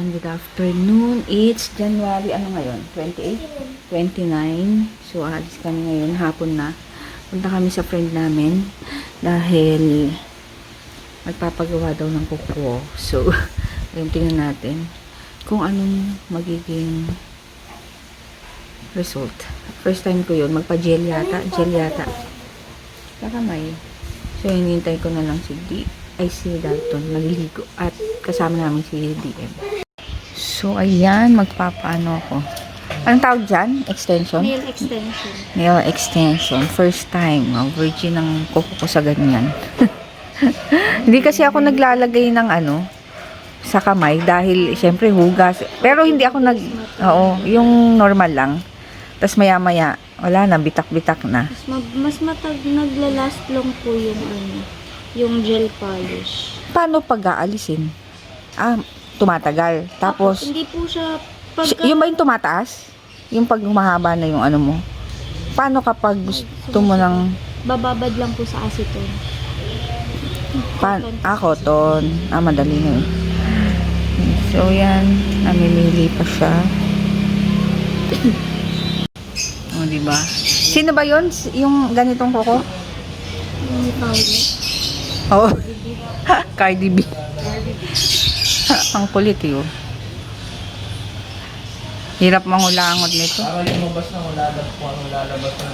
everyone, good afternoon. It's January, ano ngayon? 28? 29. So, alis kami ngayon, hapon na. Punta kami sa friend namin dahil magpapagawa daw ng kuko. So, ayun, tingnan natin kung anong magiging result. First time ko yun, magpa-gel yata. Kakamay. So, hinihintay ko na lang si Dalton maliligo at kasama namin si DM. So, ayan, magpapaano ako. Anong tawag dyan? Extension? Nail extension. Nail extension. First time. Virgin ang kuko ko sa ganyan. Hindi kasi ako naglalagay ng sa kamay dahil syempre hugas. Pero hindi ako yung normal lang. Tapos maya-maya, wala na, bitak-bitak na. Mas naglalast long po yung gel polish. Paano pag-aalisin? Tumatagal. Tapos, hindi po siya yung ba yung tumataas? Yung pag humahaba na yung mo? Paano kapag gusto mo ng... Bababad lang po sa acetone. Cotton. Madali na eh. So, yan. Namimili pa siya. Diba? Sino ba yun? Yung ganitong kuko? Yung powder. Oh. Cardi B. Ang kulit yun. Hirap mangulangot nito. Para lumabas na lalabas na.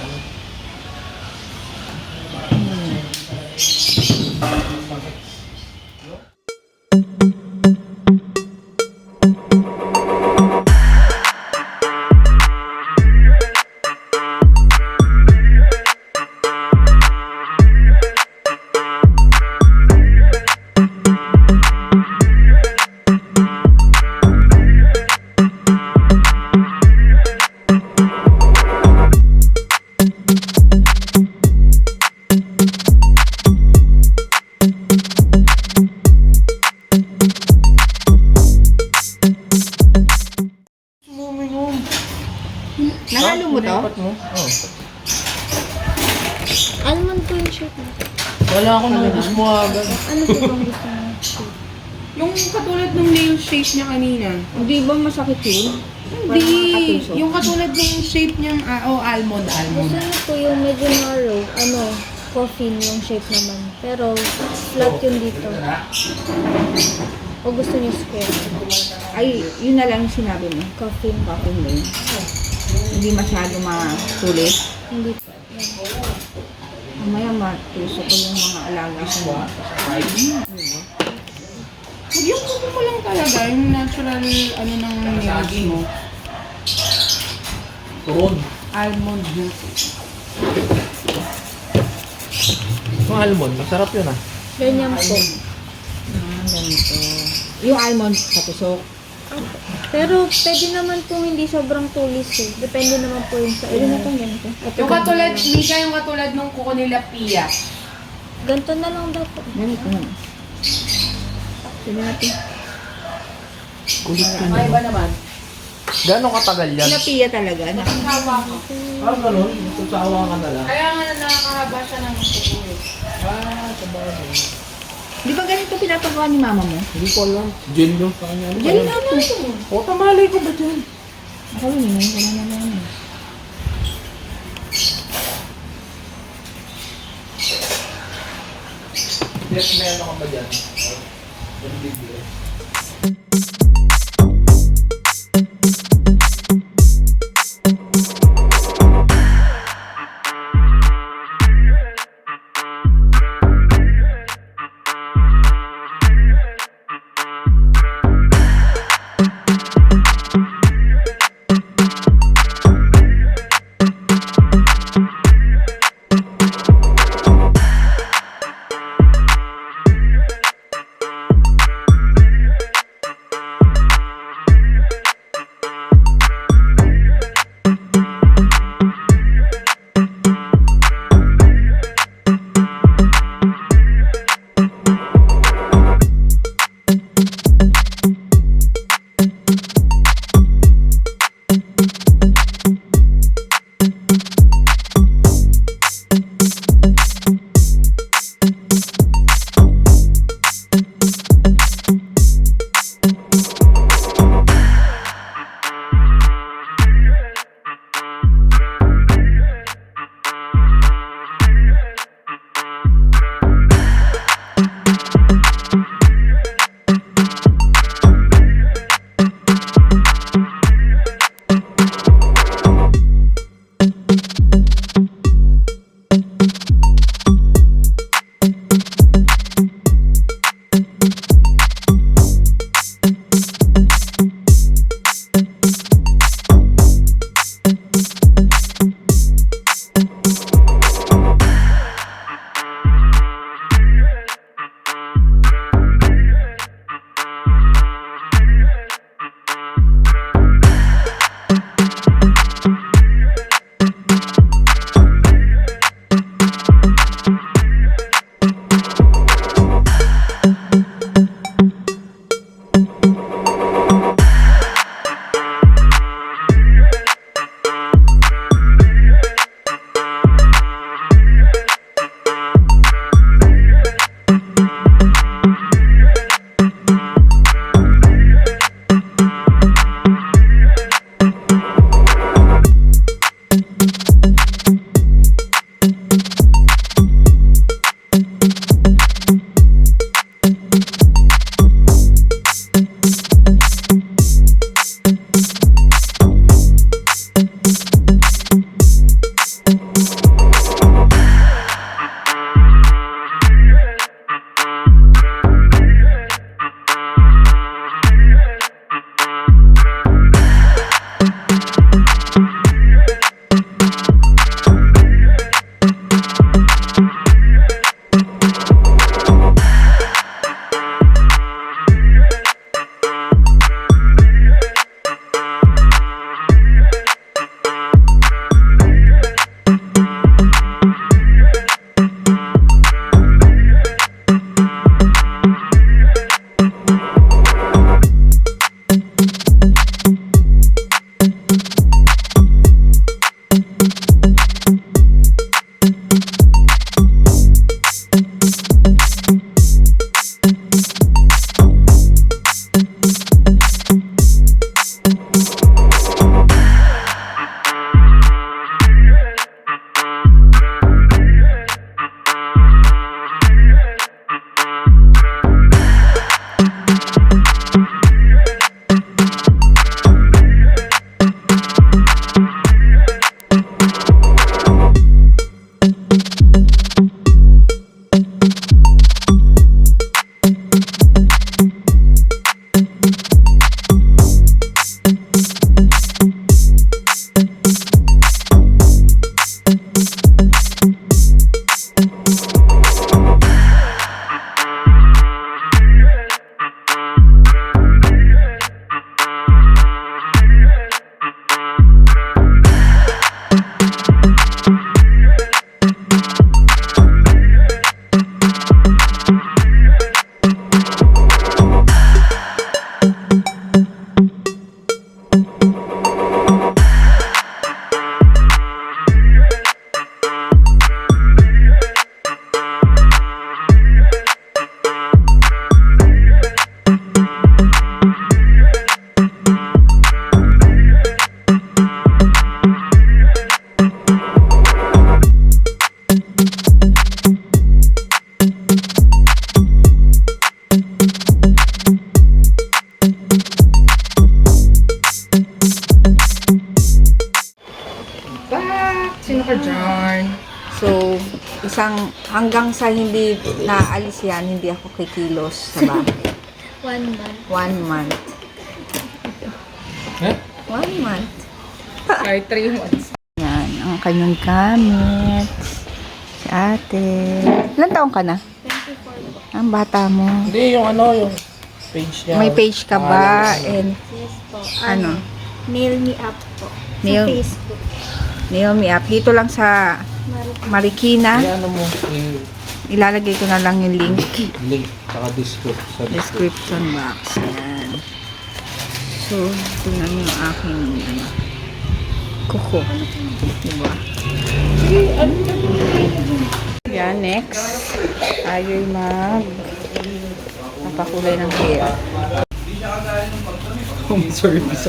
Nahalo mo to? Oo. Almond po yung shape mo. Wala akong naubos mo agad. Ano po bang gusto mo? Yung katulad ng nail shape niya kanina. Hindi ba masakit yun? Hindi. Yung katulad ng shape niyang, almond. Gusto niyo po yung medyo narrow, coffin yung shape naman. Pero flat yun dito. O gusto niyo square? Ay, yun na lang yung sinabi mo. Coffin. Coffin din. Hindi masyado matulis. Hindi po. Mamaya matusok ko yung mga alaga ko. Yung kuko mo lang talaga, yung natural, ng nails mo. Turon. Almond juice. Yung almond, masarap yun Ganyan po. Ganito. Yung almond sa tusok. Pero pwede naman kung hindi sobrang tulis eh. Depende naman po yung sa Pwede na itong ganito. Yung katulad, Mika, yung katulad ng kuko nila Pia. Ganito na lang daw po. Ganito na. Pwede natin. Kulit yun. Ay, ba naman? Gano'ng katagal yan? Pinapiya talaga. Hawa ko. Ganun. Tusawa ka na lang. Kaya nga nakakahaba siya ng kuko eh. Sabagay. Di ba ganito pinapagawa ni mama mo? Hindi ko alam. Gel yun sa kanya. Diyan na po. O, tamalay ko ba dyan? Ako yun, wala na lang. Meron ka ba dyan? hanggang sa hindi naalis yan, hindi ako kikilos sa bahay. 1 month. 1 month. Eh? 1 month. Kahit 3 months. Yan, ang kanyang gamit. Si ate. Ilan taong ka na? 24 po. Ang bata mo. Hindi, yung ano, yung page niya. May page ka ba? And Yes po. ano? Nail me up po. Nail- Sa Facebook. Nail me up. Dito lang sa Marikina. Ano mo, yung Ilalagay ko na lang yung link. link, saka sa Description box. Yan. So, ito na yung aking ano, kuko. Diba? Yan, next. Tayo'y napakulay ng hair. home service.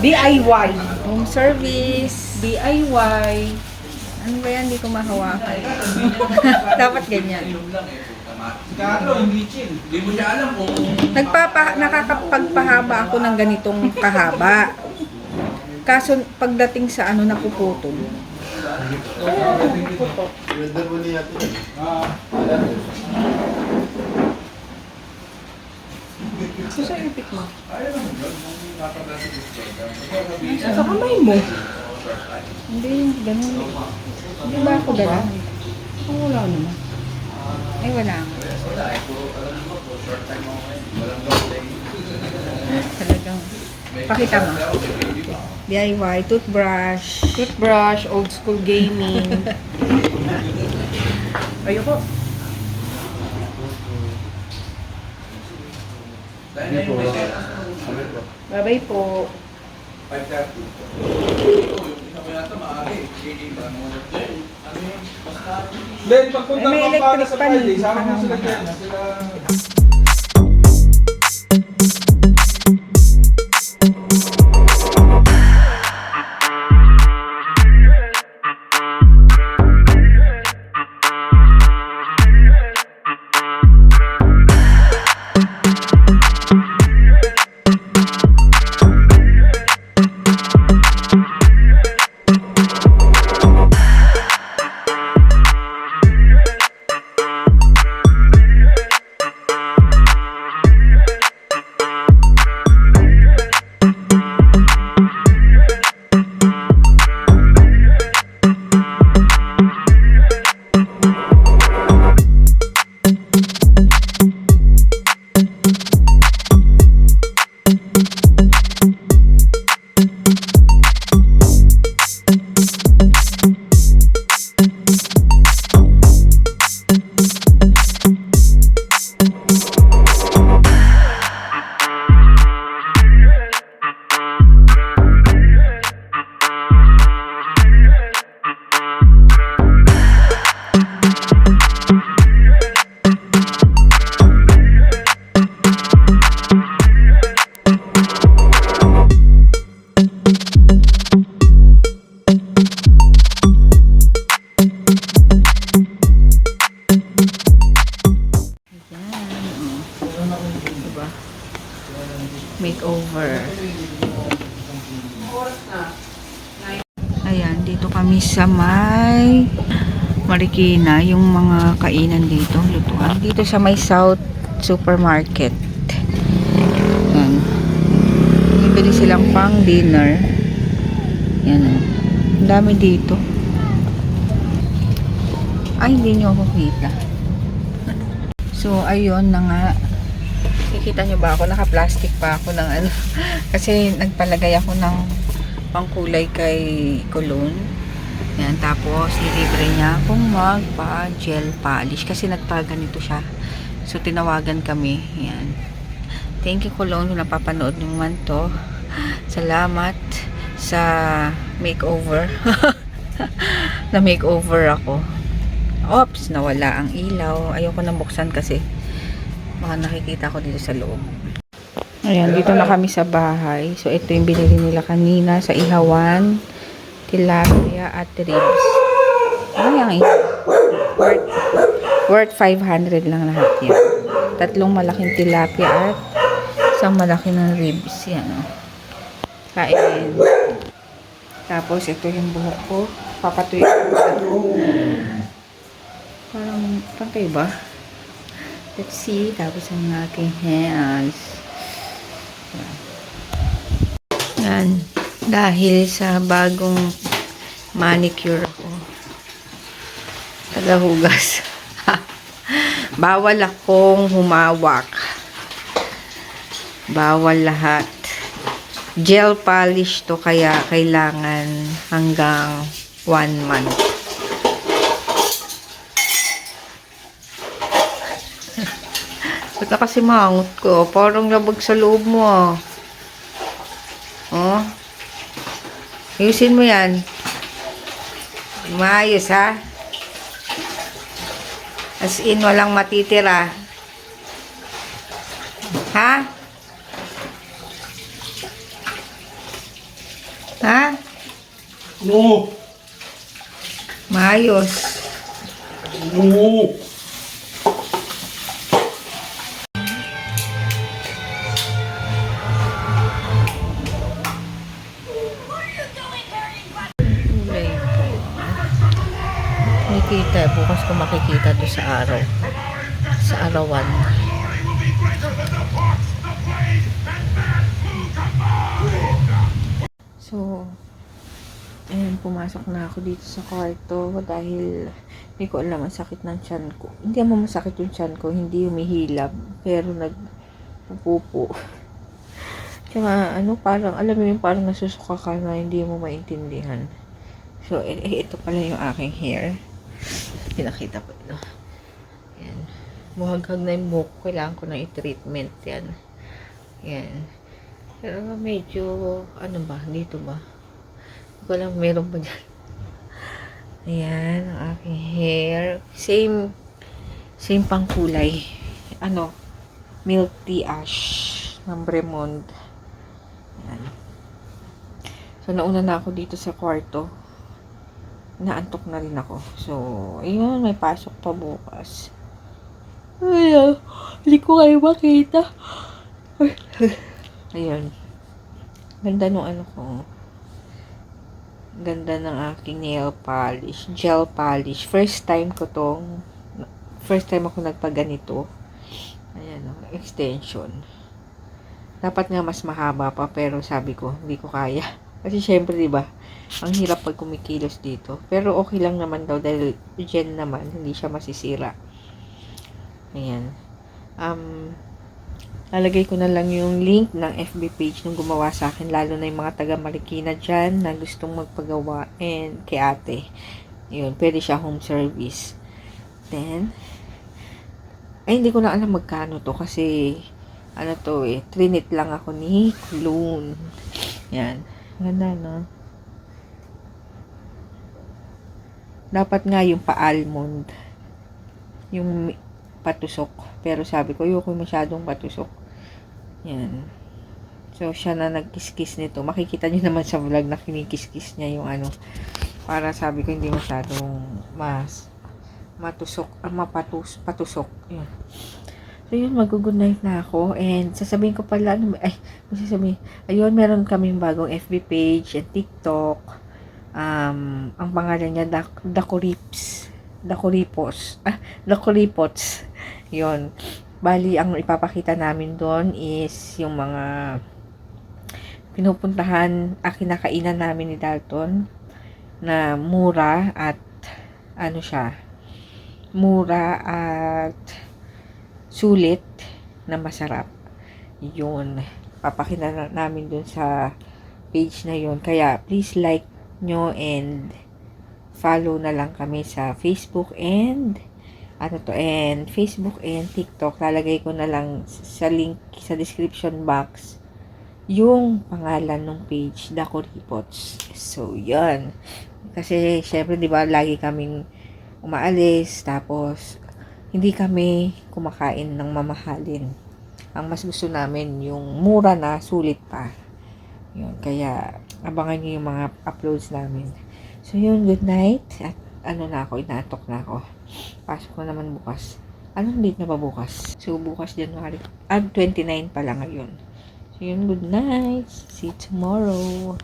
DIY. Home service. DIY. Ano ba yan? Hindi ko mahawakan. Dapat ganyan. Nakakapagpahaba ako ng ganitong kahaba. Kaso pagdating sa ano napuputol. Sa ipit mo. Sa kamay mo. Hindi yung ganun. Hindi ba ako ganun? Ang wala naman. Ay, wala. Talagang. Pakita mo. DIY, toothbrush. Toothbrush, old school gaming. Ayoko. Bye-bye po. Then, pagpunta May mo pa electric sa pan. Friday, sama mo sila dyan. Sila... Diba? Makeover. Ayan, dito kami sa may Marikina, yung mga kainan dito, lutuan. Dito sa may South Supermarket. Ayan. Bibili silang pang dinner. Ayan o. Ang dami dito. Ay, hindi nyo ako kita. So, ayun na nga. Kikita nyo ba ako? Naka-plastic pa ako ng ano. Kasi nagpalagay ako ng pangkulay kay Kulon. Yan. Tapos, nilibre niya akong magpa-gel polish. Kasi nagpa-ganito siya. So, tinawagan kami. Yan. Thank you, Kulon, kung napapanood nyo man to. Salamat sa makeover. Na makeover ako. Oops, nawala ang ilaw. Ayoko nang buksan kasi baka nakikita ko dito sa loob. Ayan, dito na kami sa bahay. So, ito yung binili nila kanina sa ihawan, tilapia at ribs. Ano yung ihaw? Worth 500 lang lahat yan. 3 malaking tilapia at isang malaki ng ribs. Yan, o. Kain. Tapos, ito yung buhok ko. Papatuloy ko. Parang pantay ba? Let's see. Tapos ang aking hands. Yan. Dahil sa bagong manicure ko. Tagahugas. Bawal akong humawak. Bawal lahat. Gel polish to kaya kailangan hanggang 1 month. Ba't na kasi mangot ko? Parang labag sa loob mo ah. Oh. Ayusin mo yan. Maayos ha. As in, walang matitira. Ha? Ha? No! Maayos. No! Kulay po. Makikita. Bukas ko makikita to sa araw. Sa arawan. So, ayun, pumasok na ako dito sa kwarto dahil hindi ko alam ang sakit ng tiyan ko. Hindi naman masakit yung tiyan ko, hindi humihilab, pero nagpupupo. Tsaka, parang, alam mo yung parang nasusuka ka na hindi mo maintindihan. So, ito pala yung aking hair. Pinakita ko ito. Yan. Buhaghag na yung buhok. Kailangan ko na i-treatment yan. Yan. Pero medyo, dito ba? Hindi ko alam, meron ba dyan? Ayan, ang aking hair. Same pang kulay. Milk tea ash ng Bremond. Ayan. So, nauna na ako dito sa kwarto. Naantok na rin ako. So, ayun, may pasok pa bukas. Ay, hindi ko kayo makita. Ayun. Ganda nung ko. Ganda ng aking nail polish. Gel polish. First time ako nagpaganito. Ayan, extension. Dapat nga mas mahaba pa, pero sabi ko, hindi ko kaya. Kasi syempre, diba, ang hirap pag kumikilos dito. Pero okay lang naman daw dahil gel naman, hindi siya masisira. Ayan. Lalagay ko na lang yung link ng FB page nung gumawa sa akin, lalo na yung mga taga Marikina dyan na gustong magpagawa, and kay ate. Yun, pwede siya home service. Then, hindi ko na alam magkano to kasi, trinit lang ako ni Kloon. Yan. Ganda, no? Dapat nga yung pa-almond. Yung patusok. Pero sabi ko, ayoko masyadong patusok. Yan. So, siya na nagkiskis nito. Makikita nyo naman sa vlog na kinikiskis niya yung para sabi ko hindi masyadong patusok. Yan. So, yun, mag-good night na ako. And, sasabihin ko pala, ayun, meron kaming bagong FB page and TikTok. Ang pangalan niya, Dakoripots. Yun. Bali, ang ipapakita namin doon is yung mga pinupuntahan, kinakainan namin ni Dalton na mura at mura at sulit na masarap. Yun. Papakita namin doon sa page na yun. Kaya, please like nyo and follow na lang kami sa Facebook and Facebook and TikTok. Lalagay ko na lang sa link sa description box yung pangalan ng page, Dakoripots. So, yan. Kasi, syempre, di ba, lagi kaming umaalis, tapos, hindi kami kumakain ng mamahalin. Ang mas gusto namin, yung mura na, sulit pa. Yun, kaya, abangan nyo yung mga uploads namin. So, yun, good night. At, inaantok na ako. Pasok ko naman bukas. Anong date na ba bukas? So, bukas January. 29 pa lang ngayon. So, yun, good night. See you tomorrow.